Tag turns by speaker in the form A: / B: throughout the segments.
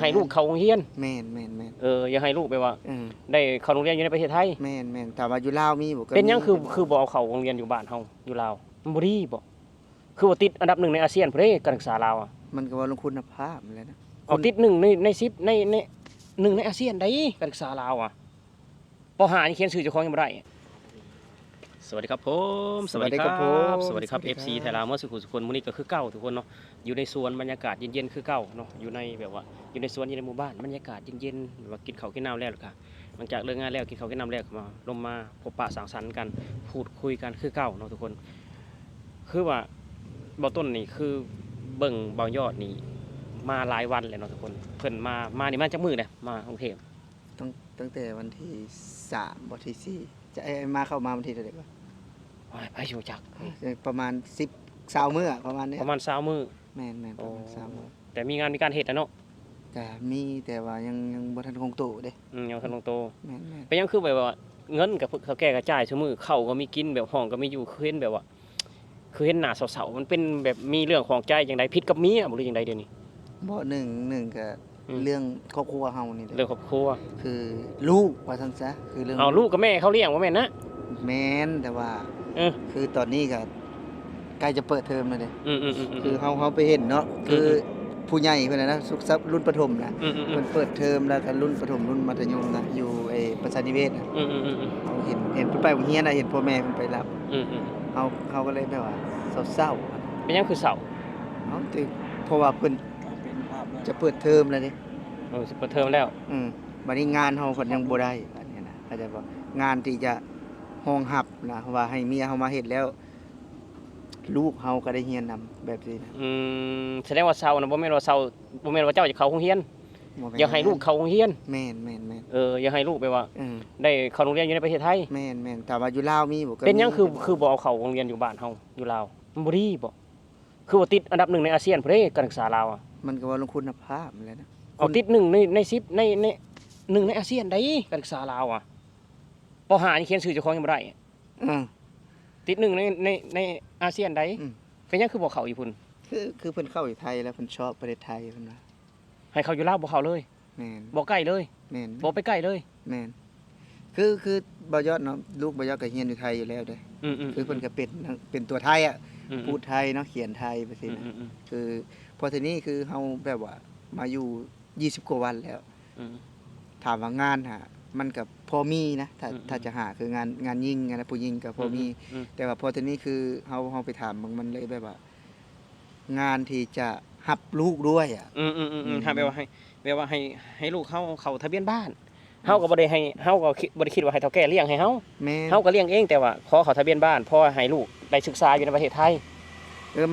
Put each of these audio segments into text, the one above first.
A: ให้ลูกเข้าโรงเรียน
B: แม่น
A: อย่าให้ลูกแบบว่าได้เข้าโรงเรียนอยู่ในประเทศไทย
B: แม่นถามว่าอยู่ลาวมีบ่ก็
A: เป็นหยังคือบ่เอาเข้าโรงเรียนอยู่บ้านเฮาอยู่ลาวมันบ่ดีบ่คือว่าติดอันดับ1ในอาเซียนพุ่นเด้การศึกษาลาว
B: มันก็ว่าลงคุณภาพนั่นแหละนะ
A: เอาติด1ใน10ใน1ในอาเซียนได้การศึกษาลาวป .5 นี่เขียนชื่อเจ้าของยังบ่ได้สวัสดีครับผมสวัสดีครับ FC ไทยลาวเมื่อสุขสุคนมื้อนี้ก็คือเก่าทุกคนเนาะอยู่ในสวนบรรยากาศเย็นๆคือเก่าเนาะอยู่ในแบบว่าอยู่ในสวนอยู่ในหมู่บ้านบรรยากาศเย็นๆแบบว่ากินข้าวกินน้ำแล้วค่ะหลังจากเลิกงานแล้วกินข้าวกินน้ำแล้วมาลงมาพบปะสังสรรค์กันพูดคุยกันคือเก่าเนาะทุกคนคือว่าเบาต้นนี่คือเบิ่งเบายอดนี่มาหลายวันแล้วเนาะทุกคนเพิ่นมานี่มาจากมื้อเด้มากรุงเทพ
B: ตั้งแต่วันที่3บ่ที่4จะมาเข้ามาวันที่เท่าใดวะ
A: ไปอยู่จัก
B: ประมาณ10 20มื้อประมาณนี้
A: ประมาณ20มื้อ
B: แม่นประมาณ20มื้อ
A: แต่มีงานมีการเฮ็ดนะเนาะ
B: ก็มีแต่ว่ายังบ่ทันคงโตเด้
A: ยังทันคงโต
B: แม่น
A: เป็นยังคือแบบว่าเงินกับเขาแก้กระจายซุมื้อข้าวก็มีกินแบบห้องก็มีอยู่คือเห็นแบบว่าคือเห็นหน้าเศร้าๆมันเป็นแบบมีเรื่องของใจจังได๋ผิดกับเมียบ่หรือจังได๋เดี๋ยวนี้
B: บ่หนึ่งก็เรื่องครอบครัวเฮานี่แหละ
A: เรื่องครอบครัว
B: คือลูกว่าซั่นซะคือเรื่อง
A: ลูกกับแม่เขาเลี้ยงบ่แม่นนะ
B: แม่นแต่ว่าคือตอนนี้ก็ใกล้จะเปิดเทอมแล้วเด้คือเฮาไปเห็นเนาะคือผู้ใหญ่เพิ่นนะสุขทรัพย์รุ่นประถมนะเพิ่นเปิดเทอมแล้วก็รุ่นประถมรุ่นมัธยมนะอยู่ประชานิเวศน์เฮาเห็นเพิ่นไปโรงเรียนน่ะเห็นพ่อแม่เพิ่นไปรับเฮาก็เลยแบบว่าเศร้า
A: เป็นยังคือเศร้า
B: ติเพราะว่าเพิ่นจะเปิดเทอมแล้วเด้
A: สิเปิดเทอมแล้ว
B: บัดนี้งานเฮาเพิ่นยังบ่ได้อันนี้นะเข้าใจบ่งานที่จะรองรับนะว่าให้เมียเฮามาเฮ็ดแล้วลูกเฮาก็ได้เรียนนำแบบนี้นะ
A: แสดงว่าเศร้านะบ่แม่นว่าเศร้าบ่แม่นว่าเจ้าจะเข้าโรงเรียนอยากให้ลูกเข้าโรงเรียน
B: แม่น
A: อยากให้ลูกแบบว่าได้เข้าโรงเรียนอยู่ในประเทศไทย
B: แม่นถามว่าอยู่ลาวมีบ่ก็
A: เป็นหยังคือบ่เอาเข้าโรงเรียนอยู่บ้านเฮาอยู่ลาวมันบ่ดีบ่คือว่าติดอันดับ1ในอาเซียนพุ่นเด้การศึกษาลาว
B: มันก็ว่าลงคุณภาพนั่นแหละนะ
A: เอาติด1ใน10ใน1ในอาเซียนได้การศึกษาลาวป .5 นี่เขียนชื่อเจ้าของยังบ่ได้ติด1ในอาเซียนได้เป็นหยังคือบ่เข้าอีพุ่น
B: คือเพิ่นเข้าอยู่ไทยแล้วเพิ่นชอบประเทศไทยเพิ่นว่า
A: ให้เขาอยู่ลาวบ่เข้าเลย
B: แม่น
A: บ่ใกล้เลย
B: แม่น
A: บ่ไปใกล้เลย
B: แม่นคือบ่ยอดเนาะลูกบ่ยอดก็เรียนอยู่ไทยอยู่แล้วเด้คือเพิ่นก็เป็นตัวไทยพูดไทยเนาะเขียนไทยไปซี่นะคือพอทีนี้คือเฮาแบบว่ามาอยู่20กว่าวันแล้วถามว่างานมันก็พอมีนะถ้าจะหาคืองานยิ่งงานผู้หญิงก็พอมีแต่ว่าพอทีนี้คือเฮาไปถามมันเลยแบบว่างานที่จะรับลูกด้วย
A: ถ้าแบบว่าให้ลูกเข้าทะเบียนบ้านเฮาก็บ่ได้ให้เฮาก็บ่ได้คิดว่าให้เฒ่าแก่เลี้ยงให้เฮาก็เลี้ยงเองแต่ว่าขอเข้าทะเบียนบ้านเพราะให้ลูกได้ศึกษาอยู่ในประเทศไทย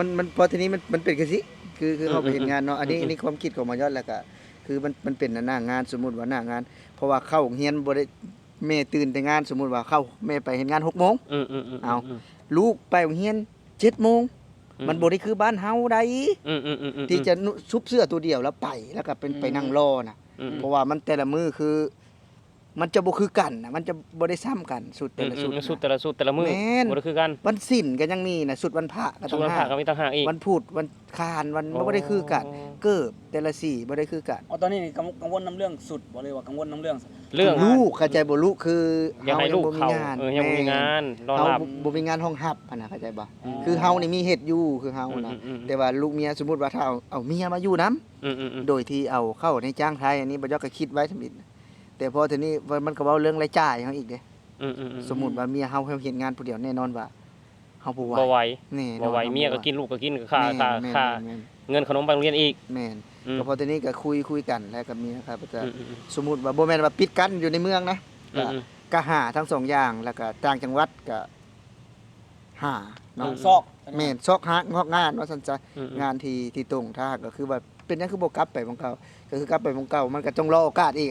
B: มันพอทีนี้มันเป็นจังซี่คือเฮาไปเฮ็ดงานเนาะอันนี้ความคิดของมายอดแล้วก็คือมันเป็นหน้างานสมมุติว่าหน้างานเพราะว่าเข้าโรงเรียนบ่ได้แม่ตื่นแต่งานสมมุติว่าเข้าแม่ไปเฮ็ดงาน 6:00 นเอาลูกไปโรงเรียน 7:00 นมันบ่ได้คือบ้านเฮาใดที่จะซุบเสื้อตัวเดียวแล้วไปแล้วก็เป็นไปนั่งรอน่ะเพราะว่ามันแต่ละมื้อคือมันจะบ่คือกันน่ะมันจะบ่ได้ซ้ำกันสุดแต่ละสุด
A: แต่ละมื้อบ่ได้คือกัน
B: วันศีลก็ยังมีน่ะสุดวันพระก็ต้อง
A: วันพระก็มีต่างหากอีก
B: วันพุธวันคานวันบ่ได้คือกันเกิบแต่ละสีบ่ได้คือกัน
C: ตอนนี้กังวลนำเรื่องสุดบ่เลยว่ากังวลนำเรื่อง
B: ลูกเข้าใจบ่ลูกคือ
A: เฮายังบ่มีงานยังบ่มีงานรอรับ
B: บ่มีงานห้องรับน่ะเข้าใจบ่คือเฮานี่มีเฮ็ดอยู่คือเฮานะแต่ว่าลูกเมียสมมุติว่าถ้าเอาเมียมาอยู่นำโดยที่เอาเข้าในจ้างไทยอันนี้บ่ยอก็คิดไว้ซั่นอีกแต่พอทีนี้มันก็เว้าเรื่องรายจ่ายเฮาอีกเด้สมมุติว่าเมียเฮาเฮ็ดงานผู้เดียวแน่นอนว่าเฮาบ่ไหวนี่
A: บ่ไหวเมียก็กินลูกก็กินค่าเงินขนมไปโรงเรียนอีก
B: แม่นก็พอทีนี้ก็คุยกันแล้วกับเมียครับจะสมมุติว่าบ่แม่นว่าปิดกันอยู่ในเมืองนะก็หาทั้ง2อย่างแล้วก็ต่างจังหวัดก็หา
C: เนาะซอก
B: แม่นซอกหางอกงานว่าซั่นซะงานที่ตรงถ้าก็คือว่าเป็นหยังคือบ่กลับไปหม้องเก่าก็คือกลับไปหม้องเก่ามันก็ต้องรอโอกาสอีก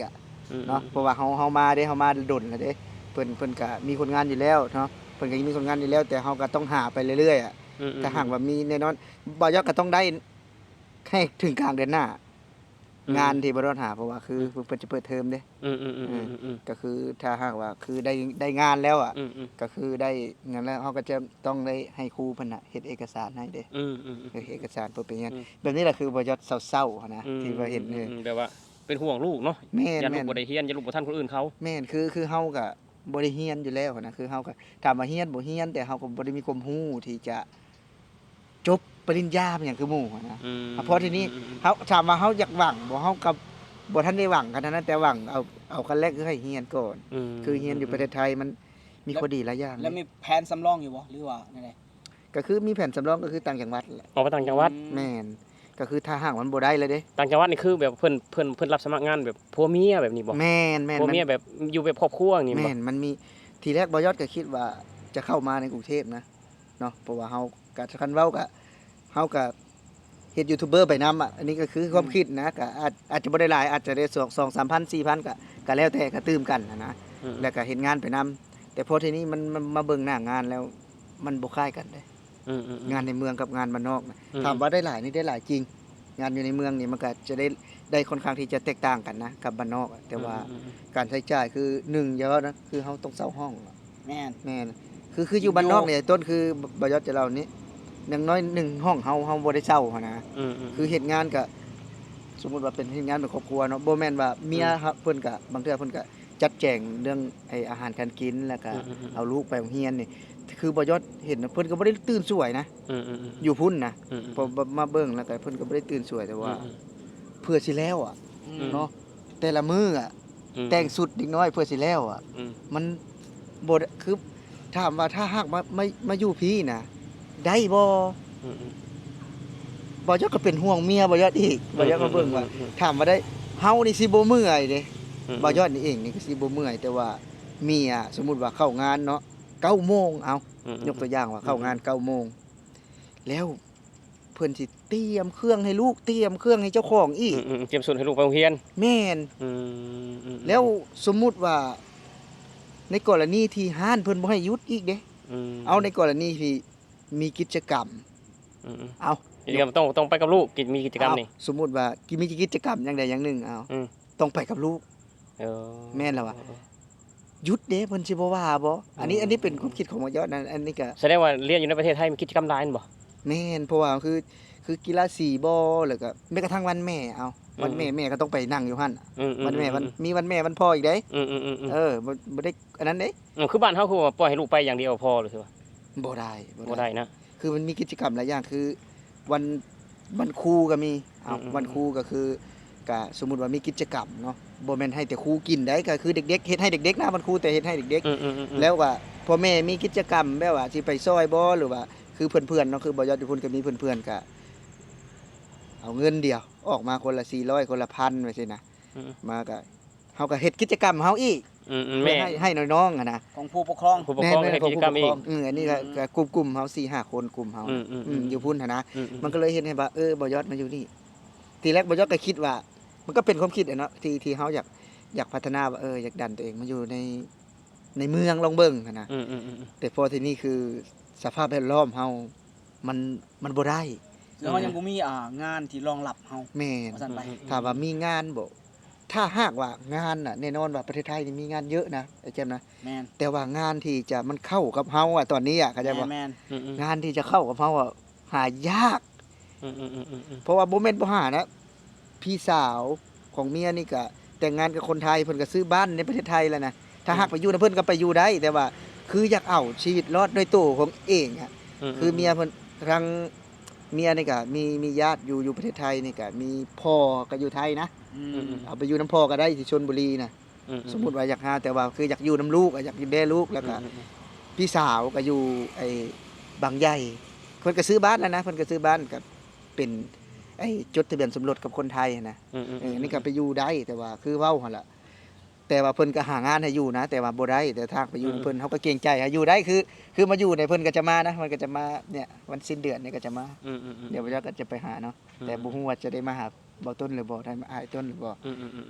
B: เนาะเพราะว่าเฮามาเด้เฮามาดนแล้วเด้เพิ่นก็มีคนงานอยู่แล้วเนาะเพิ่นก็มีคนงานอยู่แล้วแต่เฮาก็ต้องหาไปเรื่อยๆถ้าหากว่ามีแน่นอนบ่ยอก็ต้องได้ให้ถึงกลางเดือนหน้างานที่บ่รอดหาเพราะว่าคือเพิ่นจะเปิดเทอมเด้ก็คือถ้าหากว่าคือได้งานแล้วก็คือได้งานแล้วเฮาก็จะต้องได้ให้ครูเพิ่นน่ะเฮ็ดเอกสารให้เด้เอกสารเพื่อเป็นงานแบบนี้แหละคือบ่ยอดเศร้าๆนะที่ว่าเห็น
A: แบบว่า เป็นห่วงลูกเนาะ
B: แม่น
A: อย่าลู
B: แม่
A: ก
B: น
A: บ่ได้เฮียนอย่าลูกบ่ทันคนอื่นเขา
B: แม่นคือเฮาก็บ่ได้เรียนอยู่แล้วนะคือเฮาก็ถามว่าเรียนบ่เรียนแต่เฮาก็บ่ได้มีความรู้ที่จะจบปริญญาเป็นหยังคือหมู่นะ
A: อืม
B: เพราะทีนี้เฮาถามว่าเฮาอยากหวังบ่เฮาก็บ่ทันได้หวังขนาดนั้นแต่หวังเอาขั้นแรกคือให้เรียนก่อน คือเรียนอยู่ประเทศไทยมันมีข้อดีหลายอย่าง
C: แล้วมีแผนสำรองอยู่บ่หรือว่าไง
B: ก็คือมีแผนสำรองก็คือต่างจังหวัดแหละ
A: ออกไปต่างจังหวัด
B: แม่นก็คือถ้าหากมันบ่ได้เลยเด้
A: ต่างจังหวัดนี่คือแบบเพิ่นรับสมัครงานแบบผัวเมียแบบนี้บ่
B: แม่น
A: ผัวเมียแบบอยู่แบบครอบครัวอย่างนี้บ่
B: แม่นมันมีทีแรกบ่ยอดก็คิดว่าจะเข้ามาในกรุงเทพนะเนาะเพราะว่าเฮาก็คันเว้าก็เฮาก็เฮ็ดยูทูบเบอร์ไปนำอ่ะอันนี้ก็คือความคิดนะก็อาจจะบ่ได้หลายอาจจะได้2 3,000 4,000ก็แล้วแต่ก็ตื้มกันนะ
A: อืม
B: แล้วก็เฮ็ดงานไปนำแต่พอทีนี้มันมาเบิ่งหน้างานแล้วมันบ่คล้ายกันเด้
A: อืม
B: งานในเมืองกับงานบ้านนอกนะ
A: อืม
B: ถามว่าได้หลายนี่ได้หลายจริง งานอยู่ในเมืองนี่มันก็จะได้ค่อนข้างที่จะแตกต่างกันนะกับบ้านนอกอะแต่ว่าการใช้จ่ายคือ1เยอะนะคือเฮาต้องเช่าห้องอะ
C: แม่น
B: แม่นคืออยู่บ้านนอกเนี่ยต้นคือบ่ยอดจะเล่านี้อย่างน้อย1ห้องเฮาบ่ได้เช่าหั้นนะ คือเฮ็ดงานก็สมมุติว่าเป็นเฮ็ดงานเป็นครอบครัวเนาะบ่แม่นว่าเมียครับเพิ่นก็บางเทื่อเพิ่นก็จัดแจงเรื่องไอ้อาหารการกินแล้วก็เอาลูกไปโรงเรียนนี่คือบ่ยอดเห็นนะเพิ่นก็บ่ได้ตื่นสวยนะอยู่พุ่นนะพอมาเบิ่งแล้วก็เพิ่นก็บ่ได้ตื่นสวยแต่ว่าเพื่อสิแล้วอ่ะเนาะแต่ละมื้ออ่ะแต่งสุดเด็กน้อยเพื่อสิแล้วอ่ะมันบ่ได้คือถามว่าถ้าหากมาอยู่พี่น่ะได้บ่ บ่ยอดก็เป็นห่วงเมียบ่ยอดอีกบ่ยอดก็เบิ่งว่าถามว่าได้เฮานี่สิบ่เมื่อยเด้บ่ยอดนี่เองนี่ก็สิบ่เมื่อยแต่ว่าเมียสมมุติว่าเข้างานเนาะ 9 โมงเอายกตัวอย่างว่าเข้างาน 9 โมงแล้วเพิ่นสิเตรียมเครื่องให้ลูกเตรียมเครื่องให้เจ้าของอีก
A: เตรียมส่วนให้ลูกไปโรงเรียน
B: แม่นแล้วสมมุติว่าในกรณีที่ห้านเพิ่นบ่ให้หยุดอีกเด้เอาในกรณีที่มีกิจกรรมเอา
A: กิจกรรมต้องไปกับลูกมีกิจกรรมนี่
B: สมมุติว่ามีกิจกรรมอย่างใดอย่างหนึ่งต้องไปกับลูกแม่นแล้วว่าหยุดเด้เพิ่นสิบ่ว่าบ่อันนี้เป็นความคิดของบ่ยอดนะอันนี้ก็
A: แสดงว่าเรียนอยู่ในประเทศไทยมีกิจกรรมหลายบ่
B: แม่นเพราะว่าคือกีฬาสีบ่แล้วก็แม้กระทั่งวันแม่เอาวันแม่ก็ต้องไปนั่งอยู่หั่นวันแม่มีวันแม่วันพ่ออีกเด้บ่ได้อันนั้นเด้
A: คือบ้านเฮาคือว่าปล่อยให้ลูกไปอย่างเดียวพอหรือว่า
B: บ่ได้
A: บ่ได้นะ
B: คือมันมีกิจกรรมหลายอย่างคือวันครูก็มีวันครูก็คือก็สมมุติว่ามีกิจกรรมเนาะบ่แม่นให้แต่ครูกินได้ก็คือเด็กๆเฮ็ดให้เด็กๆนะวันครูแต่เฮ็ดให้เด็กๆแล้วก็พ่อแม่มีกิจกรรมแบบว่าสิไปซอยบ่หรือว่าคือเพื่อนๆเนาะคือบ่ยอดอยู่พุ่นก็มีเพื่อนๆก็เอาเงินเดียวออกมาคนละ400คนละ1,000ไว้ซี่นะมาก็เฮาก็เฮ็ดกิจกรรมเฮาอีก
A: แม่
B: ให้น้องๆอะนะ
C: ของผู้ปกครอง
A: ผู้ปกครองให้กิจกรรมอีก
B: อันนี้ก็กลุ่มเฮา 4-5 คนกลุ่มเฮาอยู่พุ่นหั่นนะมันก็เลยเฮ็ดให้ว่าบ่ยอดมาอยู่นี่ทีแรกบ่ยอดก็คิดว่ามันก็เป็นความคิดอะเนาะที่เฮาอยากพัฒนาว่าอยากดันตัวเองมาอยู่ในเมืองลองเบิ่งหั่นนะแต่พอที่นี่คือสภาพแวดล้อมเฮามันบ่ได้
C: แล้วมันยังบ่มีงานที่รองรับเฮา
B: แม่น
C: ว่าซั่นไป
B: ถามว่ามีงานบ่ถ้าหากว่างานน่ะแน่นอนว่าประเทศไทยนี่มีงานเยอะนะไอ้แจ่มนะ
C: แม่น
B: แต่ว่างานที่จะมันเข้ากับเฮาอะตอนนี้อะเข้าใจบ่
C: แม่น
B: งานที่จะเข้ากับเฮาอะหายากเพราะว่าบ่แม่นบ่หานะพี่สาวของเมียนี่ก็แต่งงานกับคนไทยเพิ่นก็ซื้อบ้านในประเทศไทยแล้วนะถ้าหากไปอยู่นำเพิ่นก็ไปอยู่ได้ แต่ว่าคืออยากเอาชีวิตรอดด้วยตัวของเองอะคือเมียเพิ่นทางเมียนี่ก็มีญาติอยู่ประเทศไทยนี่ก็มีพ่อก็อยู่ไทยนะเอาไปอยู่นำพ่อก็ได้ที่ชลบุรีน่ะสมมุติว่าอยากหาแต่ว่าคืออยากอยู่นำลูกอยากอยู่แด่ลูกแล้วก็พี่สาวก็อยู่ไอ้บางใหญ่เพิ่นก็ซื้อบ้านแล้วนะเพิ่นก็ซื้อบ้านก็เป็นไอ้จดทะเบียนสมรสกับคนไทยนะนี่ก็ไปอยู่ได้แต่ว่าคือเว้าหั่นล่ะแต่ว่าเพิ่นก็หางานให้อยู่นะแต่ว่าบ่ได้แต่ทางไปอยู่เพิ่นเฮาก็เกรงใจให้อยู่ได้คือมาอยู่ในเพิ่นก็จะมานะมันก็จะมาเนี่ยวันสิ้นเดือนนี่ก็จะมาเดี๋ยวเราก็จะไปหาเนาะแต่บ่ฮู้ว่าจะได้มาหาบ่ต้นหรือบ่ได้มาอ้ายต้นหรือบ่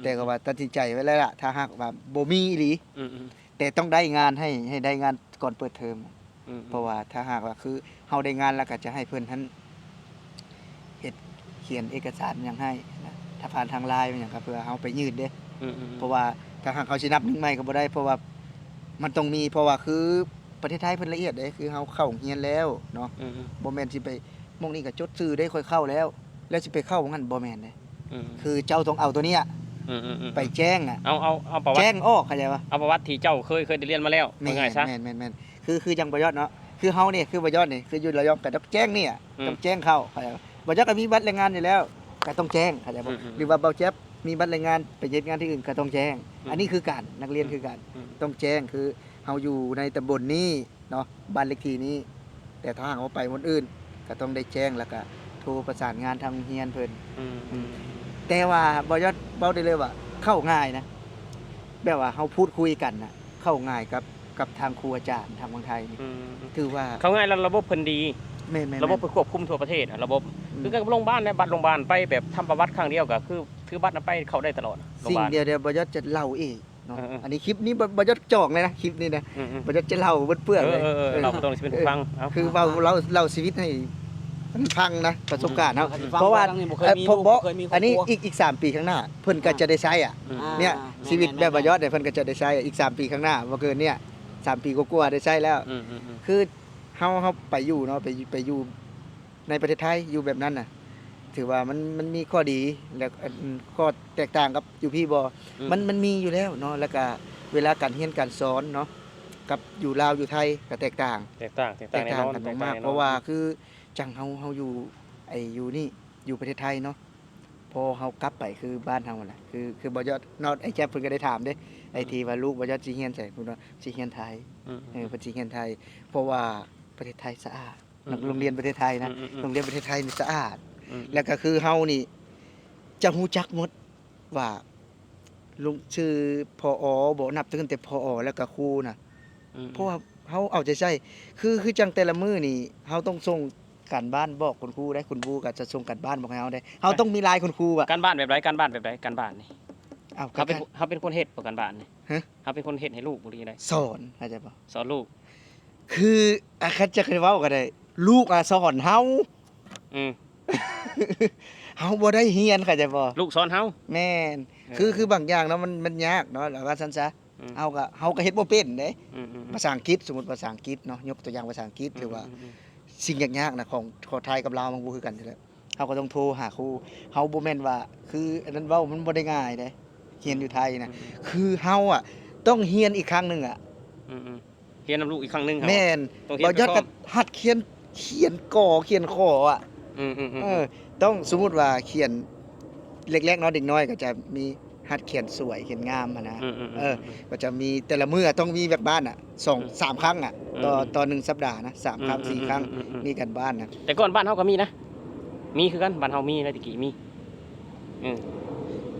B: แต่ก็ว่าตัดสินใจไว้แล้วล่ะถ้าหากว่าบ่มีอีหลีแต่ต้องได้งานให้ได้งานก่อนเปิดเทอมเพราะว่าถ้าหากว่าคือเฮาได้งานแล้วก็จะให้เพิ่นทันเฮ็ดเขียนเอกสารหยังให้นะถ้าผ่านทาง LINE มันหยังก็เพื่อเฮาไปยื่นเด้เพราะว่าถ้าหากเขาสินับ1ใหม่ก็บ่ได้เพราะว่ามันต้องมีเพราะว่าคือประเทศไทยเพิ่นละเอียดเด้คือเฮาเข้าโรงเรียนแล้วเนาะบ่แม่นสิไปหม้องนี้ก็จดชื่อได้ค่อยเข้าแล้วสิไปเข้างั้นบ่แม่นเด้คือเจ้าต้องเอาตัวเนี้ย ไปแจ้งอ่ะ
A: เอาประวั
B: แจ้
A: ติ
B: งออกเข้าใจป่ะ
A: เอาประวัติที่เจ้าเคยได้เรียนมาแล้ว
B: แม่
A: ว่าง่ายซะ
B: แม่นคือจังบ่ยอดเนาะคือเฮานี่คือบ่ยอดนี่คืออยู่ระยองก็ต้องแจ้งนี่ต้องแจ้งเข้าเข้าใจป่ะบ่ยอดก็มีบัตรแรงงานอยู่แล้วก็ต้องแจ้งเข้าใจป่ะหรือว่าเบาแจ๊บมีบัตรแรงงานไปเฮ็ดงานที่อื่นก็ต้องแจ้งอันนี้คือการนักเรียนคือการต้องแจ้งคือเฮาอยู่ในตำบลนี้เนาะบ้านเลขที่นี้แต่ถ้าหากว่าไปหม้องอื่นก็ต้องได้แจ้งแล้วก็โทรประสานงานทางโรงเรียนเพิ่นแต่ว่าบ่ยอดเว้าได้เลยว่าเข้าง่ายนะแบบว่าเฮาพูดคุยกันน่ะเข้าง่ายกับทางครูอาจารย์ทางเมืองไทยนี่ถือว่า
A: เขาง่ายแล้วระบบเพิ่นดี
B: แม่นๆ
A: ระบบเพิ่นควบคุมทั่วประเทศอะระบบคือกับโรงพยาบาลนะบัตรโรงพยาบาลไปแบบทำประวัติครั้งเดียวก็คือถือบัตรนั้นไปเข้าได้ตลอดโรงพ
B: สิ่ง
A: ยาบาล
B: เดียวบ่ยอดจะเล่าอีกเนาะ
A: เออ
B: อันนี้คลิปนี้บ่ยอดจองเลยนะคลิปนี้นะ
A: อืม
B: บ่ยอดจะเล่าเปื้อนๆเลย
A: เราก็ต้องสิเป็นผู้ฟังเอา
B: คือเล่าชีวิตให้มันพังนะประสบการณ์เนาะ
C: ฟัง
B: เพราะว่า
C: ทงนี้บ่เคยมี
B: ผมบอก
C: เคยมีครบ
B: อันนี้
C: ครัว
B: อีก3ปีข้างหน้าเพิ่นก็จะได้ใช้อ่ะ
C: อ่า
B: เนี่ยชีวิตแบบบ่ยอดเนี่ยเพิ่นก็จะได้ใช้อีก3ปีข้างหน้าบ่เกินเนี่ย3ปีกว่าๆได้ใช้แล้ว คือเฮาไปอยู่เนาะไปอยู่ในประเทศไทยอยู่แบบนั้นน่ะถือว่ามันมีข้อดีแล้วข้อแตกต่างกับอยู่พี่บ่มันมีอยู่แล้วเนาะแล้วก็เวลาการเรียนการสอนเนาะกับอยู่ลาวอยู่ไทยก็แตกต่าง
A: แตกต่าง
B: แต
A: แน่
B: กต่าง
A: นอน
B: กัน
A: แตกต่
B: มาก
A: ง
B: ๆ
A: แน่นอน
B: เพราะว่าคือจังเฮาอยู่อยู่นี่อยู่ประเทศไทยเนาะพอเฮากลับไปคือบ้านเฮาแหละคือบ่ยอดเนาะไอ้แจ๊บเพิ่นก็ได้ถามเด้ไอ้ที่ว่าลูกบ่ยอดสิเรียนไสเพิ่นว่าสิเรียนไทย เพิ่นสิเรียนไทย เพราะว่าประเทศไทยสะอาดโรงเรียนประเทศไทยนะโรงเรียนประเทศไทยนี่สะอาด แล้วก็คือเฮานี่จะฮู้จักหมดว่าลุงชื่อพอบ่นับตั้งแต่พอแล้วก็ครูน่ะเพราะว่าเฮาเอาใจใส่คือจังแต่ละมื้อนี่เฮาต้องส่งการบ้านบอกคุณครูได้คุณครูก็จะส่งการบ้านบอกให้เฮาได้เฮาต้องมีไลน์คุณครูอะ
A: การบ้านแบบไรการบ้านนี่
B: อ้าว
A: เขาเป็นคนเฮ็ดบ่การบ้านนี่
B: ฮะ
A: เขาเป็นคนเฮ็ดให้ลูกบ่ดีได
B: สอนเข้าใจบ่
A: สอนลูก
B: คือคันจะเคยเว้าก็ได้ ลูกอะสอนเฮา
A: อืม
B: เฮาบ่ได้เรียนเข้าใจบ่
A: ลูกสอนเฮา
B: แม่น
A: เออ
B: คือบางอย่างเนาะมันยากเนาะแล้วว่าซั่นซะ
A: อืม
B: เฮาก็เฮ็ดบ่เป็นเด้
A: อืม
B: ภาษาอังกฤษสมมุติภาษาอังกฤษเนาะยกตัวอย่างภาษาอังกฤษหรือว่าสิ่งยากๆนะของไทยกับลาวมันบ่คือกันอยู่แล้วเฮาก็ต้องโทรหาครูเฮาบ่แม่นว่าคืออันนั้นเว้ามันบ่ได้ง่ายเด้เรียนอยู่ไทยนะคือเฮาอะต้องเรียนอีกครั้งหนึงอะ
A: เรียนนำลูกอีกครั้งหนึงครับ
B: แม่น
A: ต้องเรียน
B: บ่ยอด
A: ไปพร้
B: ก็
A: อม
B: หัดเขียนกอเขียนขออะต้องสมมุติว่าเขียนเล็กๆเนาะเด็กน้อยก็จะมีหัดเขียนสวยเขียนงามอะนะ ก็จะมีแต่ละมื้อต้องมีแบบบ้านอ่ะ2-3 ครั้งอ่ะต่อ1สัปดาห์นะ3ครั้ง4ครั้งมีกันบ้านนะ
A: แต่ก่อนบ้านเฮาก็มีนะ มีคือกันบ้านเฮามีนะตะกี้มี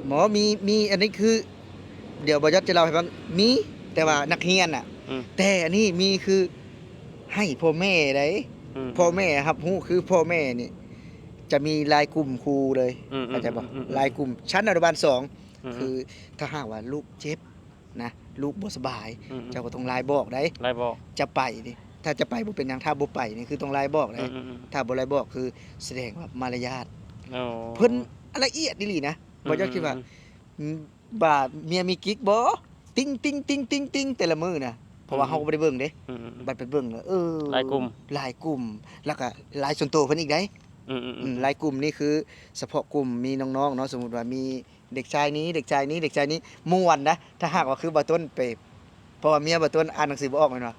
B: หมอมีอันนี้คือ เดี๋ยวบ่ยอดจะเล่าให้ฟังมีแต่ว่านักเรียนน่ะ แต่อันนี้มีคือให้พ่อแม่ได้พ่อแม่รับรู้คือพ่อแม่นี่จะมีรายกลุ่มครูเลยเข้าใจบ่รายกลุ่มชั้นอนุบาล2คือถ้าหากว่าลูกเจ็บนะลูกบ่สบาย เจ้าก็ต้องไลน์บอกได้
A: ไรบอก
B: จะไปนี่ถ้าจะไปบ่เป็นหยังถ้าบ่ไปนี่คือต้องไลน์บอกได้ถ้าบ่ไลน์บอกคือแสดงว่ามารยาทเพิ่นละเอียดอีหลีนะบ่ยอดคิดว่าบ่าเมียมีกิ๊กบ่ติ๊งติ๊งติ๊งติ๊งติ๊งแต่ละมื้อน่ะเพราะว่าเฮาก็บ่ได้เบิ่งเด้บัดไปเบิ่งแล้วหลายกลุ่มแล้วก็หลายส่วนตัวเพิ่นอีกได้หลายกลุ่มนี่คือเฉพาะกลุ่มมีน้องๆเนาะสมมุติว่ามีเด็กชายนี้เด็กชายนี้เด็กชายนี้ม่วนนะถ้าหากว่าคือบ่ต้นไปเพราะว่าเมียบ่ต้นอ่านหนังสือบ่ออกแม่นบ่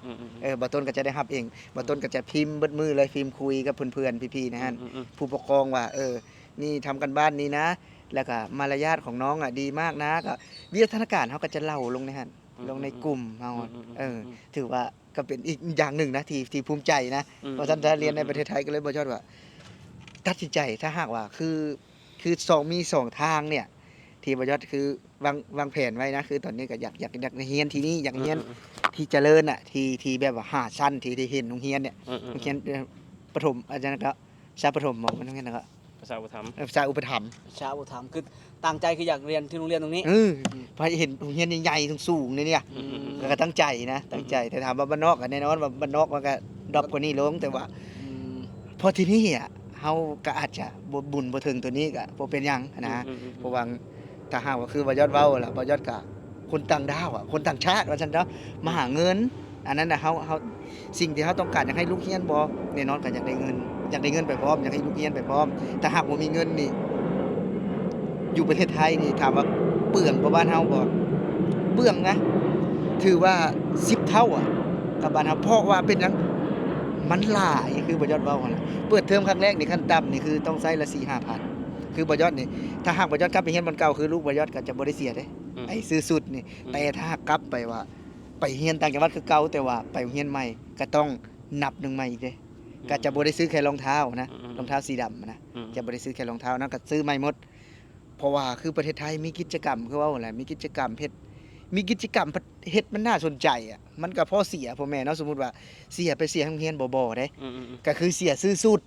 B: บ่ต้นก็จะได้รับเองบ่ต้นก็จะพิมพ์เบิดมือเลยพิมพ์คุยกับเพื่อนๆพี่ๆนะฮะผู้ปกครองว่านี่ทำกันบ้านนี้นะ แล้วก็มารยาทของน้องอ่ะดีมากนะก็วิทยาการเฮาก็จะเล่าลงในหั่นลงในกลุ่มเฮาถือว่าก็เป็นอีกอย่างหนึ่งนะที่ภูมิใจนะเพราะฉะนั้นถ้าเรียนในประเทศไทยก็เลยบ่ชอบว่าตัดสินใจถ้าหากว่าคือมี2ทางเนี่ยที่บ่ยอดคือวางแผนไว้นะคือตอนนี้ก็อยากเรียนที่นี่อยากเรียนที่เจริญน่ะที่แบบว่า5ชั้นที่ได้เห็นโรงเรียนเนี่ยโรงเรียนประถมอาจารย์ก็ชาประถมบ่มันโรงเรียนก็
A: ภาษาอุปถัมภ์
B: ภาษาอุปถัมภ์
C: ชาวถามคือตั้งใจคืออยากเรียนที่โรงเรียนตรงนี้
B: พอเห็นโรงเรียนใหญ่ๆสูงๆเนี่ยก็ตั้งใจนะตั้งใจแต่ถามว่าบ้านนอกก็แน่นอนว่าบ้านนอกมันก็ดรอปกว่านี้ลงแต่ว่าพอที่นี่อ่ะเฮาก็อาจจะบ่บุญบ่ถึงตัวนี้ก็บ่เป็นหยังนะเพราะว่าถ้าหากว่าคือบ่ยอดเว้าล่ะบ่ยอดก็คนต่างดาวอ่ะคนต่างชาติว่าซั่นเนาะมาหาเงินอันนั้นน่ะเฮาสิ่งที่เฮาต้องการอยากให้ลูกเรียนบ่แน่นอนก็อยากได้เงินไปพร้อมอยากให้ลูกเรียนไปพร้อมถ้าหากบ่มีเงินนี่อยู่ประเทศไทยนี่ถามว่า เปลืองกว่าบ้านเฮาบ่เปลืองนะถือว่า10เท่าอ่ะกับบ้านเฮาเพราะว่าเป็นหยังมันหลายคือบ่ยอดเว้าหั่นล่ะเปิดเทอมครั้งแรกนี่ขั้นต่ำนี่คือต้องใช้ละ 4-5,000 คือบ่ยอดนี่ถ้าหากบ่ยอดกลับไปเรียนบ้านเก่าคือลูกบ่ยอดก็จะบ่ได้เสียเด้ไอ้ซื้อสุดนี่แต่ถ้าหากกลับไปว่าไปเรียนต่างจังหวัดคือเก่าแต่ว่าไปเรียนใหม่ก็ต้องนับหนึงใหม่อีกเด้ก็จะบ่ได้ซื้อแค่รองเท้านะรองเท้าสีดำนะจะบ่ได้ซื้อแค่รองเท้านะก็ซื้อใหม่หมดเพราะว่าคือประเทศไทยมีกิจกรรมคือว่าหั่นแหละมีกิจกรรมเฮ็ดมีกิจกรรมเฮ็ดมันน่าสนใจอ่ะมันก็พอเสียพ่อแม่เนาะสมมุติว่าเสียไปเสียโรงเรียนบ่เด้ก็คือเสียซื้อสุด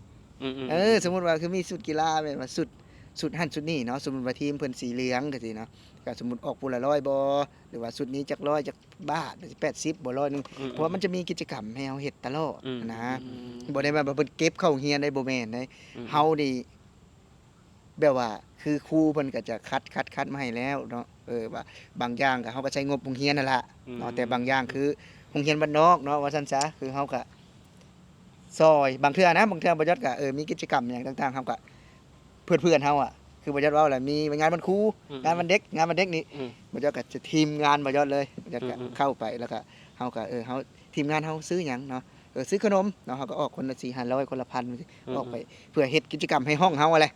B: สมมุติว่าคือมีสุดกีฬาแม่นว่าสุดหั่นสุดนี้เนาะสมมุติว่าทีมเพิ่นสีเหลืองจังซี่เนาะก็สมมุติออกผู้ละ100บ่หรือว่าสุดนี้จัก100จักบาทหรือ80บ่100นึงเพราะว่ามันจะมีกิจกรรมให้เฮาเฮ็ดตลอดนะบ่ได้ว่าเพิ่นเก็บเข้าโรงเรียนได้บ่แม่นเด้เฮานี่แบบว่าคือครูเพิ่นก็จะคัดมาให้แล้วเนาะว่าบางอย่างก็เฮาก็ใช้งบโรงเรียนนั่นล่ะเนาะแต่บางอย่างคือโรงเรียนบ้านนอกเนาะว่าซั่นซะคือเฮาก็ซอยบางเทื่อนะบางเทื่อบ่ยอดก็มีกิจกรรมหยังต่างๆเฮาก็เพื่อนๆเฮาอ่ะคือบ่ยอดเว้าแหละมีงานวันครูงานวันเด็กนี่บ่ยอดก็จะทีมงานบ่ยอดเลยบ่ยอดก็เข้าไปแล้วก็เฮาก็เฮาทีมงานเฮาซื้อหยังเนาะซื้อขนมเนาะเฮาก็ออกคนละ400-500คนละ1,000ออกไปเพื่อเฮ็ดกิจกรรมให้ห้องเฮาแหละ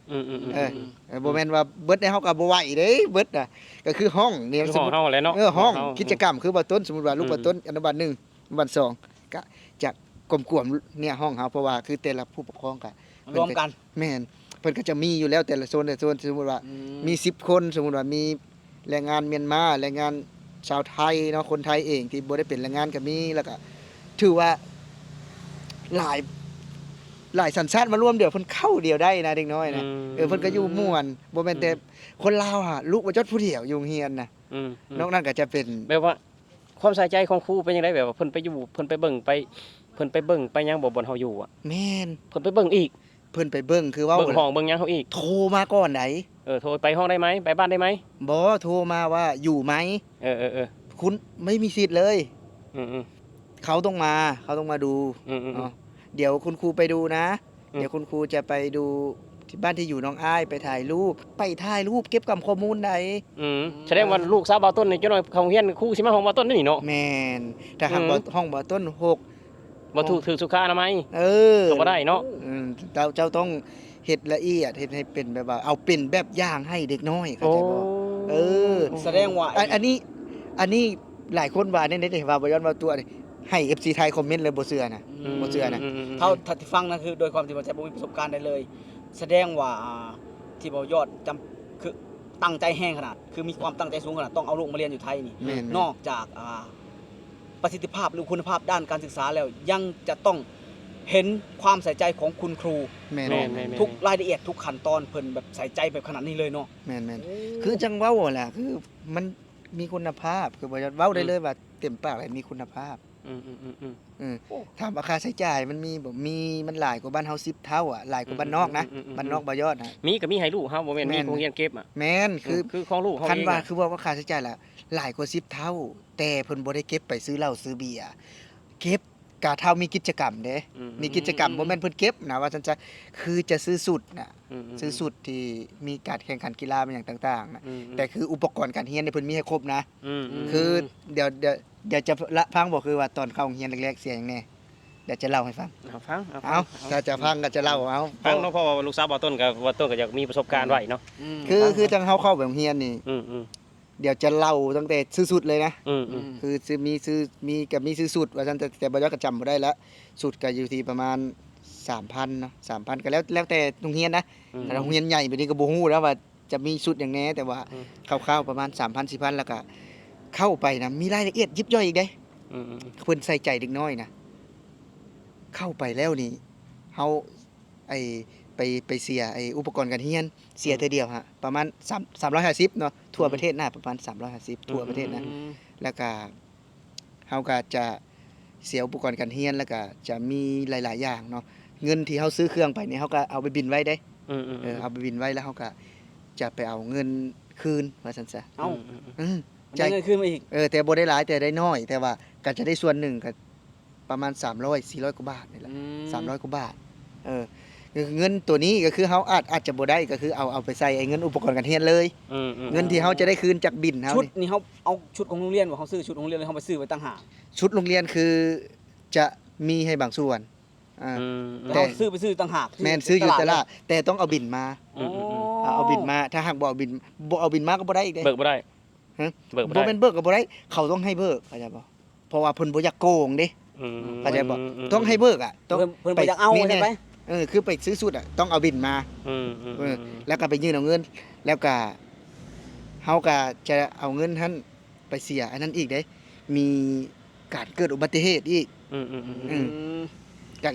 B: บ่แม่นว่าเบิดได้เฮาก็บ่ไหวเด้เบิดน่ะก็คือห้องนี่
A: ห้องเฮาแหละเนาะ
B: ห้องกิจกรรมคือบ่ต้นสมมุติว่าลูกบ่ต้นอนุบาล1อนุบาล2ก็จะกลมๆเนี่ยห้องเฮาเพราะว่าคือแต่ละผู้ปกครองก็
C: รวมกัน
B: แม่นเพิ่นก็จะมีอยู่แล้วแต่ละโซนสมมุติว่ามี10คนสมมุติว่ามีแรงงานเมียนมาแรงงานชาวไทยเนาะคนไทยเองที่บ่ได้เป็นแรงงานก็มีแล้วก็ถือว่าหลายสัญชาติมารวมเดี๋ยวเพิ่นเข้าเดียวได้นะเด็กน้อยนะเพิ่นก็อยู่ม่วนบ่แม่นแต่คนลาวอะลูกบ่จดผู้เดียวอยู่โรงเรียนน่ะนอกนั้นก็จะเป็น
A: แบบว่าความใส่ใจของครูเป็นจังได๋แบบว่าเพิ่นไปอยู่เพิ่นไปเบิ่งไปหยังบ่เฮาอยู่อ่ะ
B: แม่น
A: เพิ่นไปเบิ่งอีก
B: เพิ่นไปเบิ่งคือว่า
A: เบิ่งห้องเบิ่งหยังเฮาอีก
B: โทรมาก่อนได
A: โทรไปห้องได้ไหมไปบ้านได้ไหม
B: บ่โทรมาว่าอยู่ไหมคุณไม่มีสิทธิ์เลยเขาต้องมาดูเดี๋ยวคุณครูไปดูนะเดี๋ยวคุณครูจะไปดูที่บ้านที่อยู่น้องอ้ายไปถ่ายรูปเก็บกับข้อมูลได้
A: แสดงว่าลูกสาวบ่าวต้นนี่จักหน่อยเข้าโรงเรียนครูสิมาห้องบ่าวต้นนี่เนาะ
B: แม่นถ้าหากบ่ห้องบ่าวต้น6
A: บ่ถูกสุขอนามัยก็บ่ได้เนาะ
B: เจ้าต้องเฮ็ดละเอียดเฮ็ดให้เป็นแบบว่าเอาเป็นแบบอย่างให้เด็กน้อยเข้าใจบ่
C: แสดงว่า
B: อันนี้หลายคนว่าเด้ว่าบ่ย้อนว่าตัวนี่ให้ FC ไทยคอมเมนต์เลยบ่เชื่อนะบ่เชื่อนะ
C: เท่าที่ฟังนะคือโดยความที่บ่ใช่บ่มีประสบการณ์ได้เลยแสดงว่าที่บ่ยอดคือตั้งใจแห้งขนาดคือมีความตั้งใจสูงขนาดต้องเอาลูกมาเรียนอยู่ไทยนี่นอกจากประสิทธิภาพหรือคุณภาพด้านการศึกษาแล้วยังจะต้องเห็นความใส่ใจของคุณครูทุกรายละเอียดทุกขั้นตอนเพิ่นแบบใส่ใจแบบขนาดนี้เลยเนาะ
B: แม่นๆคือจังเว้าแหละคือมันมีคุณภาพคือบ่เว้าได้เลยว่าเต็มปากเลยมีคุณภาพถามว่าค่าใช้จ่ายมันมีบ่มีมันหลายกว่าบ้านเฮา10เท่าอ่ะหลายกว่าบ้านนอกนะบ้านนอกบ่ยอดนะ
A: มีก็มีให้ลูกเฮาบ่แม่นมีโรงเรียนเก็บอ่ะ
B: แม่น
A: คือของลูกเฮาเอง
B: คันว่าคือว่าค่าใช้จ่ายล่ะหลายกว่า10เท่าแต่เพิ่นบ่ได้เก็บไปซื้อเหล้าซื้อเบียร์เก็บกะเท่ามีกิจกรรมเด้มีกิจกรรมบ่แม่นเพิ่นเก็บนะว่าซั่นซะคือจะซื้อสุดน่ะซื้อสุดที่มีการแข่งขันกีฬาเป็นหยังต่างๆนะแต่คืออุปกรณ์การเรียนนี่เพิ่นมีให้ครบนะคือเดี๋ยวจะฟังบ่คือว่าตอนเข้าโรงเรียนแรกๆเสียหยังแน่เดี๋ยวจะเล่าให้ฟัง
A: ฟัง
B: ถ้าจะฟังก็จะเล่า
A: ฟังเนาะเพราะว่าลูกสาวบ่าวต้นก็อยากมีประสบการณ์ไว้เนาะ
B: คือจังเฮาเข้าไปโรงเรียนนี่เดี๋ยวจะเล่าตั้งแต่ซื้อสุดเลยนะคือมีซื้อสุดว่าซั่นแต่บ่ยอดก็จำบ่ได้แล้วสุดก็อยู่ที่ประมาณ 3,000 เนาะ 3,000 ก็แล้วแต่โรงเรียนนะแต่โรงเรียนใหญ่แบบนี้ก็บ่ฮู้แล้วว่าจะมีสุดหยังแน่แต่ว่าคร่าวๆประมาณ 3,000 4,000 แล้วก็เข้าไปนะมีรายละเอียดยิบย่อยอีกเด้เพิ่นใส่ใจเด็กน้อยนะเข้าไปแล้วนี่เฮาไปเสียอุปกรณ์การเรียนเสียเทื่อเดียวฮะประมาณ350เนาะทั่วประเทศนะประมาณ350ทั่วประเทศนะแล้วก็เฮาก็จะเสียอุปกรณ์การเรียนแล้วก็จะมีหลายๆอย่างเนาะเงินที่เฮาซื้อเครื่องไปนี่เฮาก็เอาไปบินไว้ได้เอาไปบินไว้แล้วเฮาก็จะไปเอาเงินคืนว่าซั่นซะ
C: จ่ายเงินคืนมาอีก
B: แต่บ่ได้หลายแต่ได้น้อยแต่ว่าก็จะได้ส่วนหนึ่งก็ประมาณ300 400กว่าบาทนี่แหละ300กว่าบาท เงินตัวนี้ก็คือเฮาอาจจะบ่ได้ก็คือเอาไปใส่ไอ้เงินอุปกรณ์การเรียนเลยเงินที่เฮาจะได้คืนจากบิลเฮา
C: ชุด
B: นี่
C: นี่เขาเอาชุดของโรงเรียนว่าเขาซื้อชุดของโรงเรียนเลยเขาไปซื้อไว้ต่างหาก
B: ชุดโรงเรียนคือจะมีให้บางส่วน
C: แต่เขาซื้อไปซื้อต่างหาก
B: แม่นซื้ออยู่ตลาดแต่ต้องเอาบิลมา
C: อ๋อ
B: เอาบิลมาถ้าหากบ่เอาบิลมาก็บ่ได้อีกเด้
A: เบิกบ่ได้
B: ฮะ
A: เบิกบ่
B: บ่
A: ได้
B: แม่นเบิกก็บ่ได้เขาต้องให้เบิกเข้าใจบ่เพราะว่าเพิ่นบ่อยากโกงเด้เข้าใจบ่ต้องให้เบิกอ่ะต้อง
C: เพิ่นบ่อยากเอาใช่ไหม
B: คือไปซื้อสุดอ่ะต้องเอาบิลมาแล้วก็ไปยื่นเอาเงิน แล้วก็เฮาก็จะเอาเงินนั้นไปเสียอันนั้นอีกเด้มีการเกิดอุบัติเหตุอีกการ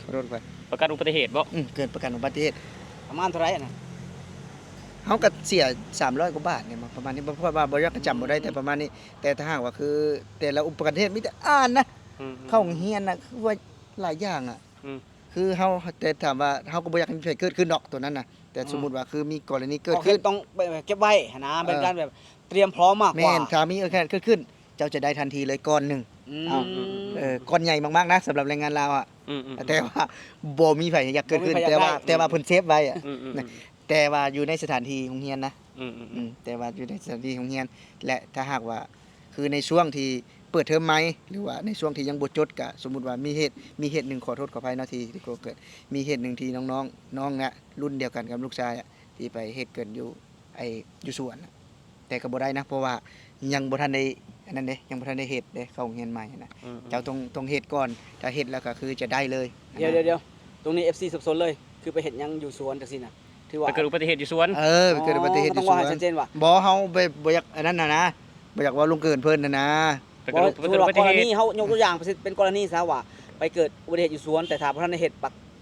B: ขอโทษไป
A: ประกันอุบัติเหตุบ่
B: เกิดประกันอุบัติเหตุ
C: ประมาณเท่าไหร่น่ะ
B: เฮาก็เสีย300กว่าบาทเนี่ยมาประมาณนี้เพราะว่าบ่อยากจำบ่ได้แต่ประมาณนี้ แต่ถ้าหากว่าคือแต่ละอุปกรณ์เหตุมีแต่อ่านนะเข้าโรงเรียนน่ะคือว่าหลายอย่างอ่ะคือเฮาแต่ถามว่าเฮาก็บ่อยากให้มันเกิดขึ้นดอกตัวนั้นน่ะแต่สมมุติว่าคือมีกรณีเกิดขึ้น
C: ต้องเก็บไว้นะเป็นการแบบเตรียมพร้อมมากกว่า
B: แม่นถ้ามีเกิดขึ้นเจ้าจะได้ทันทีเลยก้อนหนึงก้อนใหญ่มากๆนะสำหรับแรงงานลาวอ่ะแต่ว่าบ่มีไผอยากเกิดขึ้นแต่ว่าเพิ่นเซฟไว้อ่ะแต่ว่าอยู่ในสถานที่โรงเรียนนะแต่ว่าอยู่ในสถานที่โรงเรียนและถ้าหากว่าคือในช่วงที่เปิดเทอมใหม่หรือว่าในช่วงที่ยังบ่จดก็สมมุติว่ามีเหตุหนึงขอโทษขออภัยเนาะที่เกิดมีเหตุหนึงที่น้องน่ะรุ่นเดียวกันกับลูกชายอ่ะที่ไปเหตุเกิดอยู่สวนแต่ก็บ่ได้นะเพราะว่ายังบ่ทันได้อันนั้นเด้ยังบ่ทันได้เฮ็ดเด้เข้าโรงเรียนใหม่นะเจ้าต้องเฮ็ดก่อนถ้าเฮ็ดแล้วก็คือจะได้เลย
C: เดี๋ยวตรงนี้ FC สับสนเลยคือไปเฮ็ดหยังอยู่สวนจังซี่น่ะถือว่า
A: ไปเกิดอุบัติเหตุอยู่สวน
B: ไปเกิดอุบัติเหตุอยู่
C: ต้อง
B: สว
C: ว่าให้
B: น
C: ชัดเจนว่า
B: บ่เฮาบ่อยากอันนั้นน่ะนะบ่อยากว่าลงเกินเพิ่นน่ะนะ
A: ไปเกิดอุบัติ
C: ก
A: เห
C: ร
A: ตุ
C: ณีเขายกตัวอย่างเป็นกรณีซะว่าไปเกิดอุบัติเหตุอยู่สวนแต่ถ้าบ่ทันได้เฮ็ด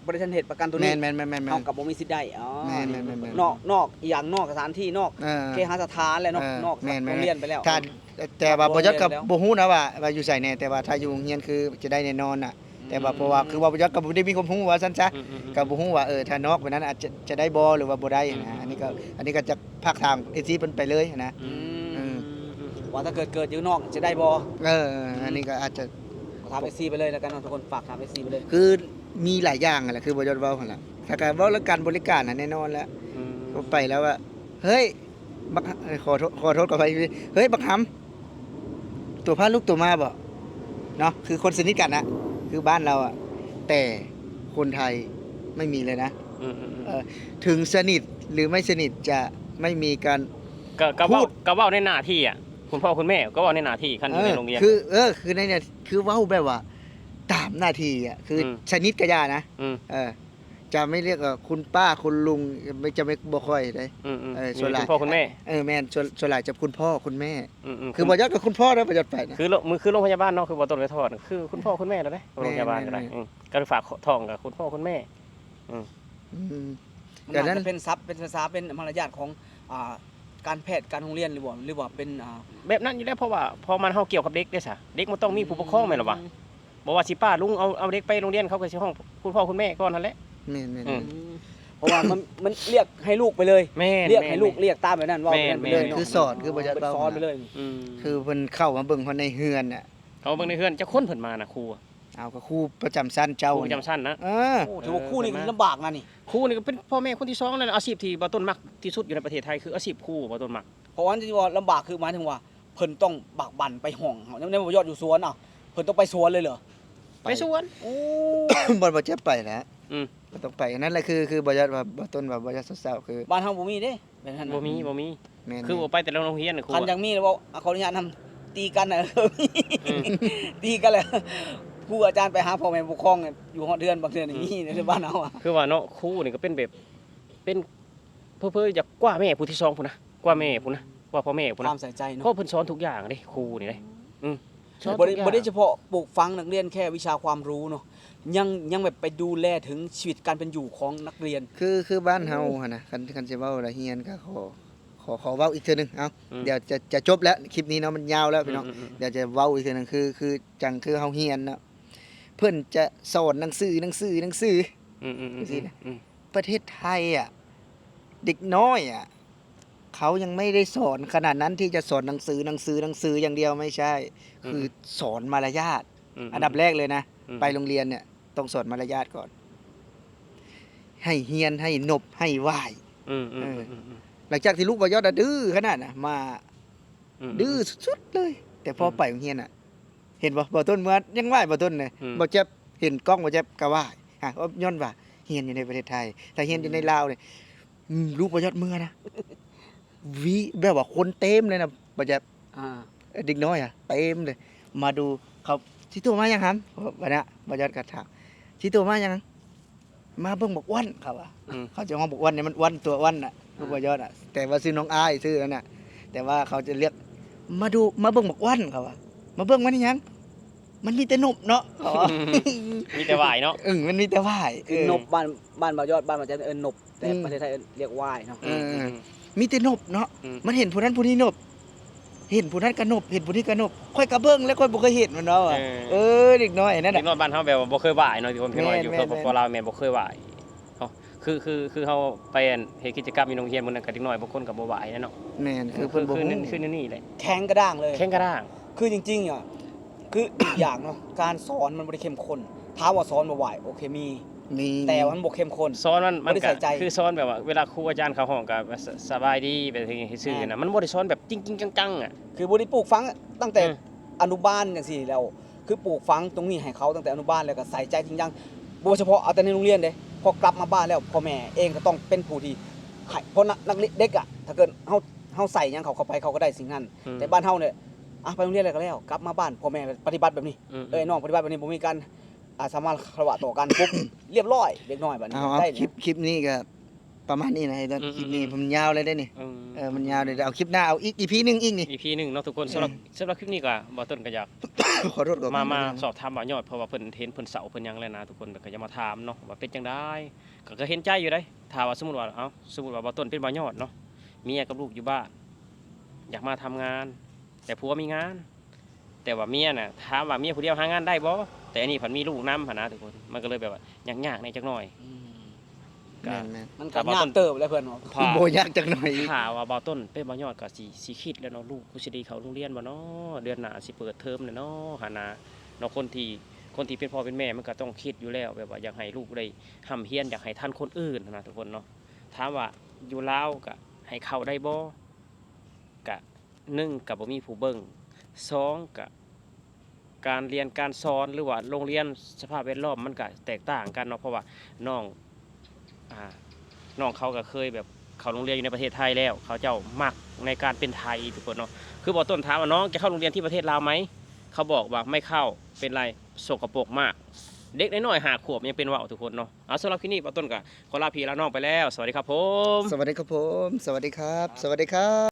C: บ่ได้ทันเหตุประกันตัวนี้
B: แม่นๆๆๆ
C: เฮากับบ่มีสิทธิ์ได้อ๋อ
B: แม่นๆๆ
C: นอกอีหยังนอกสถานที่นอกเคหสถานและนอก
B: แม่นๆ
C: โรงเรียนไปแล้ว
B: ถ้าแต่ว่าบ่อยากกับ
C: แล้ว
B: บ่ฮู้นะว่าอยู่ไสแน่แต่ว่าถ้าอยู่โรงเรียนคือจะได้แน่นอนน่ะแต่ว่าเพราะว่าคือว่าบ่อยากกับบ่ได้มีความรู้ว่าซั่นซะก็บ่ฮู้ว่าถ้านอกไปนั้นอาจจะได้บ่หรือว่าบ่ได้นะอันนี้ก็จะภาคทาง AC เพิ่นไปเลยนะ
C: ว่าถ้าเกิดอยู่นอกจะได้บ่
B: อันนี้ก็อาจจะ
C: ถาม FC ไปเลยแล้วกันเนาะทุกคนฝากถาม FC ไปเลย
B: คือมีหลายอย่างแหละคือบ่ยอดเว้าหั่นล่ะถ้าการเว้าเรื่องการบริการน่ะแน่นอนแล้วก็ไปแล้วว่าเฮ้ยบักขอโทษกับไปเฮ้ยบักหำตัวพาลูกตัวมาบ่เนาะคือคนสนิทกันนะคือบ้านเราอ่ะแต่คนไทยไม่มีเลยนะถึงสนิทหรือไม่สนิทจะไม่มีการ
A: ก็เว้าในหน้าที่อ่ะคุณพ่อคุณแม่ก็เว้าในหน้าที่คันอยู่ในโรงเรียน
B: คือในเนี่ยคือเว้าแบบว่าตามหน้าที่อ่ะคือชนิดกะยานะจะไม่เรียกคุณป้าคุณลุงจะไม่บ่ค่อยได้ส่วนหลาย
A: คุณพ่อคุณแม่
B: แม่นส่วนหลายจะคุณพ่อคุณแม่คือบ่ยอดกับคุณพ่อนะบ่ยอดไปนะ
A: คือโรงพยาบาลเนาะคือบ่ต้นกระทอดคือคุณพ่อคุณแม่แล้วเด้โรงพยาบาลก็ได้ก็ฝากท้องกับคุณพ่อคุณแม่
C: มันอาจจะเป็นศัพท์เป็นภาษาเป็นมารยาทของการแพทย์การโรงเรียนหรือว่าเป็น
A: แบบนั้นอยู่แล้วเพราะว่าพอมันเฮาเกี่ยวกับเด็กเด้ซะเด็กมันต้องมีผู้ปกครองแม่นหรอวะบ่ว่าสิป้าลุงเอาเด็กไปโรงเรียนเขาก็สิห้องคุณพ่อคุณแม่ก่อนนั่นแหละ
B: แม่น
C: เพราะว่ามันเรียกให้ลูกไปเลยเรียกให้ลูกเรียกตามแบบนั้นว่าไปเลย
B: คือสอนคือบ่จะ
C: สอนไปเลย
B: คือเพิ่นเข้ามาเบิ่งเพิ่นในเฮือนน่ะ
A: เขาเบิ่งในเฮือนจะคนเพิ่นมาน่ะครู
B: เอาก็ครูประจำชั้นเจ้า
A: ประจำชั้นนะ
C: โอ้ถือว่าครูนี่ลำบากนะนี่
A: ครูนี่ก็เป็นพ่อแม่คนที่2นั่นอาชีพที่บ่ต้นมักที่สุดอยู่ในประเทศไทยคืออาชีพครูบ่ต้นมัก
C: เพราะว่าที่ว่าลำบากคือหมายถึงว่าเพิ่นต้องบากบั่นไปห้องในบ่ยอดอยู่สวนเพิ่นต้องไปสวนเลยเหรอ
A: ไปสวน
C: โอ้
B: บ่จะไปแล้วบ่ต้องไปนั่นแหละคือบ่ยอดว่าบ่ต้นว่าบ่ยอดเศร้าคือ
C: บ้านเฮาบ่มีเด้แบบนั้น
A: บ่มีคือบ่ไปแต่โรงเรียนน่ะครู
C: คันยังมีแล้วบ่ขออนุญาตนำตีกันน่ะตีกันแล้วครูอาจารย์ไปหาพ่อแม่ปกครองอยู่ฮอดเดือนบางเดือนนี่ในบ้านเฮา
A: คือว่าเนาะครูนี่ก็เป็นแบบเป็นเพิ่นอยากกว่าแม่ผู้ที่2พุ่นนะกว่าแม่พุ่นนะกว่าพ่อแม่พุ่นนะ
C: ความใส่ใจเนาะ
A: เพราะเพิ่นสอนทุกอย่างเด้ครูนี่เด้
C: บ่ได้เฉพาะปลูกฝังนักเรียนแค่วิชาความรู้เนาะยังแบบไปดูแลถึงชีวิตการเป็นอยู่ของนักเรียน
B: คือบ้านเฮาหั่นน่ะคันสิเว้าละเฮียนก็ขอเว้าอีกเทื่อนึงเอ้าเดี๋ยวจะจบแล้วคลิปนี้เนาะมันยาวแล้วพี่น้องเดี๋ยวจะเว้าอีกเทื่อนึงคือจังคือเฮาเฮียนเนาะเพิ่นจะสอนหนังสือซี่นะประเทศไทยอ่ะเด็กน้อยอ่ะเขายังไม่ได้สอนขนาดนั้นที่จะสอนหนังสืออย่างเดียวไม่ใช่คือสอนมารยาทอันดับแรกเลยนะไปโรงเรียนเนี่ยต้องสอนมารยาทก่อน ให้เฮียนให้นบให้ไหว้
A: อืมอืมอืม
B: หลังจากที่ลูกบ่ยอดดื้อขนาดน่ะมา ดื้อสุดๆเลย แต่พอไปโรงเรียนน่ะ เห็นบ่ต้นเมื่อยังไหว้บ่ต้นเลยบ่เจ็บเห็นกล้องบ่เจ็บก็ไหว้ย้อนว่าเฮียนอยู่ในประเทศไทยแต่เฮียนอยู่ในลาวเนี่ยลูกบ่ยอดเมื่อนะวิแบบว่าคนเต็มเลยนะบ่เจ็บ เด็กน้อยอ่ะเต็มเลยมาดูเขาสิตัวมายังครับวันนี้บ่ยอดก็ถามสิตัวมายังมาเบิ่งบอกอ้วนเขาว่าเขาจะห้องบอกอ้วนเนี่ยมันอ้วนตัวอ้วนน่ะลูกบ่ยอดอ่ะแต่ว่าซื้อน้องอ้ายซื้อนั่นน่ะแต่ว่าเขาจะเรียกมาดูมาเบิ่งบอกอ้วนเขาว่ามาเบิ่งมันยังมันมีแต่นบเนาะ
A: มีแต่หวายเนาะ
B: มันมีแต่ว่าย
C: คือนบบ้านบ่ยอดบ้านบ่จะนบแต่ประเทศไทยเรียกว่ายเนาะ
B: มีแต่นบเนาะมันเห็นผู้นั้นผู้นี้นบเห็นผู้นั้นก็นบเห็นผู้นี้ก็นบค่อยกระเบิ่งแล้วค่อยบ่เคยเห็นมันเนาะเด็กน้อยนั่น
A: เด็
B: น่ะ
A: กน้อยบ้านเฮาแบบว่าบ่เคยหวายเนาะที่คนพี่น้อยอยู่
B: แม่น
A: พอลาวแม่นบ่เคยหวายเนาะคือเฮาไปเฮ็ดกิจกรรมอยู่โรงเรียนมื้อนั้นก็เด็กน้อยบางคนก็บ่หวายเนาะ
B: แม่นคือเพิ่นบ่
A: คือ
B: ฮู้
A: นี่แหละ
C: แข็งกระด้างเลย
A: แข่งกระด้าง
C: คือจริงๆอ่ะคืออีกอย่างเนาะการสอนมันบ่ได้เข้มข้นถามว่าสอนบ่ไหวโอเคมี แต่ว่ามันบ่เข้มข้น
A: สอนมัน
C: บ่ได้
A: ก็
C: ใส่ใจ
A: คือสอนแบบว่าเวลาครูอาจารย์เข้าห้องก็สบายดีแบบที่ซื่อๆนะมันบ่ได้สอนแบบจริงๆจังๆอ่ะ
C: คือบ่ได้ปลูกฝังตั้งแต่
A: อืม
C: อนุบาลจังซี่แล้ว คือปลูกฝังตรงนี้ให้เขาตั้งแต่อนุบาลแล้วก็ใส่ใจจริงจังบ่เฉพาะเอาแต่ในโรงเรียนเด้พอกลับมาบ้านแล้วพ่อแม่เองก็ต้องเป็นผู้ที่ให้เพราะนักเด็กอ่ะถ้าเกิดเฮาใส่หยังเขาเข้าไปเขาก็ได้สิ่งนั้น แต่บ้านเฮาเนี่ยไปโรงเรียนแล้วก็แล้วกลับมาบ้านพ่อแม่ปฏิบัติแบบนี้ น้องปฏิบัติแบบนี้บ่มีการสามารถคารวะต่อกันปุ๊บ เรียบร้อยเด็กน้อยบัดนี้
B: เอา
C: ได้
B: คลิปนี้ก็ประมาณนี้นะไอ้คลิปนี้ผมยาวเลยได้นี่มันยาวเลยเอาคลิปหน้าเอาอีก EP นึงอีกนี่
A: EP 1เนาะทุกคนสำหรับคลิปนี้ก็บ่ต้นก็อยาก
B: ขอโทษก่อน
A: มาสอบถามบ่ายอดเพราะว่าเพิ่นเห็นเพิ่นเสาเพิ่นหยังแล้วนะทุกคนก็จะมาถามเนาะว่าเป็นจังได๋ก็เห็นใจอยู่เด้ถ้าว่าสมมุติว่าบ่ต้นเป็นบ่ายอดเนาะเมียกับลูกอยู่บ้านอยากมาทำงาน แต่ผัวมีงาน แต่ว่าเมียน่ะถามว่าเมียผู้เดียวหางานได้บ่แต่อันนี้เพิ่นมีลูกนำหั่นนะทุกคนมันก็เลยแบบว่ายากๆในจักหน่อยก็
B: แม่น
C: มันก็ยากเติบแล้วเพิ่นว่า
A: ถ้า
B: ๆบ่ยากจักหน่อย
A: ถ้าว่าบ่ต้นเป็นบ่ยอดก็สิคิดแล้วเนาะลูกกูสิได้เข้าโรงเรียนบ่เนาะเดือนหน้าสิเปิดเทอมแล้วเนาะหั่นนะเนาะคนที่เป็นพ่อเป็นแม่มันก็ต้องคิดอยู่แล้วแบบว่าอยากให้ลูกได้ร่ำเรียนอยากให้ทันคนอื่นนะทุกคนเนาะถามว่าอยู่ลาวก็ให้เข้าได้บ่ก็1ก็บ่มีผู้เบิ่ง2ก็การเรียนการสอนหรือว่าโรงเรียนสภาพแวดล้อมมันก็แตกต่างกันเนาะเพราะว่าน้องเขาก็เคยแบบเขาโรงเรียนอยู่ในประเทศไทยแล้วเขาเจ้ามักในการเป็นไทยทุกคนเนาะคือบอกต้นถามว่าน้องจะเข้าโรงเรียนที่ประเทศลาวไหมเขาบอกว่าไม่เข้าเป็นไรสกปรกมากเด็กน้อยๆ5 ขวบยังเป็นว่าวทุกคนเนาะเอาสำหรับที่นี่บอกต้นก็ขอลาพี่ลาน้องไปแล้วสวัสดีครับผม
B: สวัสดีครับผม สวัสดีครับ สวัสดีครับ